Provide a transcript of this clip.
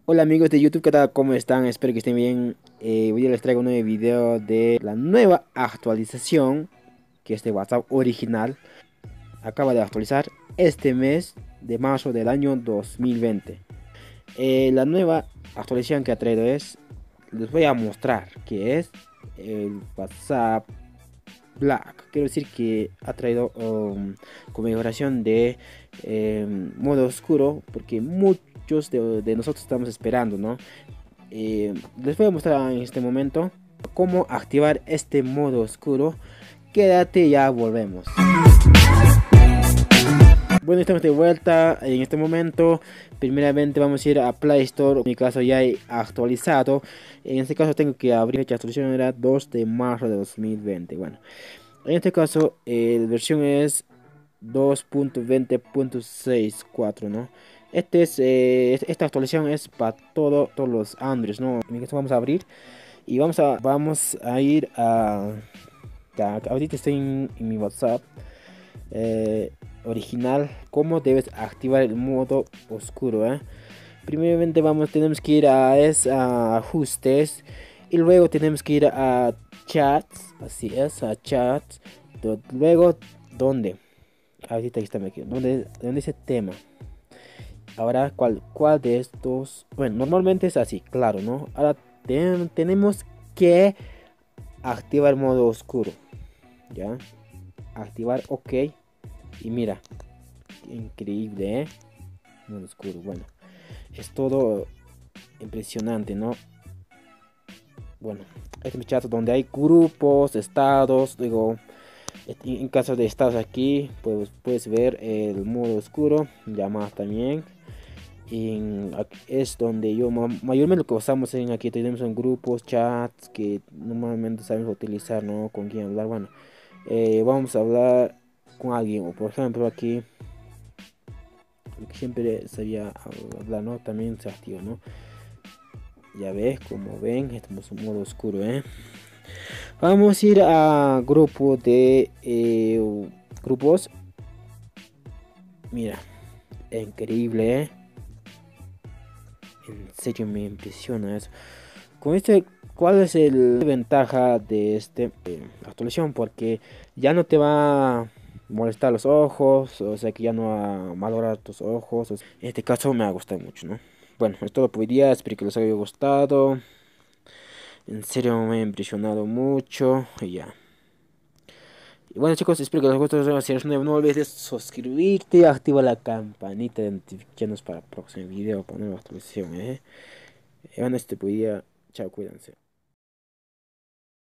Hola amigos de YouTube, ¿qué tal? ¿Cómo están? Espero que estén bien. Hoy día les traigo un nuevo video de la nueva actualización, que es de WhatsApp original. Acaba de actualizar este mes de marzo del año 2020. La nueva actualización que ha traído les voy a mostrar que es el WhatsApp Black. Quiero decir que ha traído configuración de modo oscuro, porque muchos de nosotros estamos esperando, ¿no? Les voy a mostrar en este momento cómo activar este modo oscuro. Quédate, ya volvemos. Bueno, estamos de vuelta en este momento. Primeramente vamos a ir a Play Store. En mi caso ya he actualizado. En este caso tengo que abrir fecha de actualización, era 2 de marzo de 2020. Bueno, en este caso la versión es 2.20.64, ¿no? Esta actualización es para todos los Androids, ¿no? En este caso vamos a abrir y vamos a ir a... Ya, ahorita estoy en mi WhatsApp original. ¿Cómo debes activar el modo oscuro? Primeramente tenemos que ir a ajustes y luego tenemos que ir a chats, así es, a chats. Luego, ¿dónde? Ahorita está aquí, ¿dónde dice tema? Ahora, ¿cuál de estos? Bueno, normalmente es así, claro, ¿no? Ahora tenemos que activar el modo oscuro, ¿ya? Activar, ok. Y mira, increíble, ¿eh? Modo oscuro, bueno. Es todo impresionante, ¿no? Bueno, este es mi chat donde hay grupos, estados, digo, en caso de estados aquí, pues puedes ver el modo oscuro, llamadas también. Es donde mayormente lo que usamos en aquí tenemos en grupos, chats que normalmente sabemos utilizar, ¿no? Con quién hablar. Bueno, vamos a hablar con alguien, o por ejemplo aquí, lo que siempre sabía hablar, ¿no? También se activa, ¿no? Ya ves, como ven, estamos en modo oscuro, ¿eh? Vamos a ir a grupo de grupos. Mira, increíble, ¿eh? En serio me impresiona eso. Con ¿cuál es la ventaja de esta actualización? Porque ya no te va a molestar los ojos, o sea que ya no va a valorar tus ojos. En este caso me ha gustado mucho, ¿no? Bueno, es todo por hoy día, espero que les haya gustado. En serio me ha impresionado mucho y ya. Y bueno chicos, espero que les guste. Si eres nuevo, no olvides suscribirte, activa la campanita de notificaciones para el próximo video, para nueva actualización, Y bueno, este por hoy día, chao, cuídense.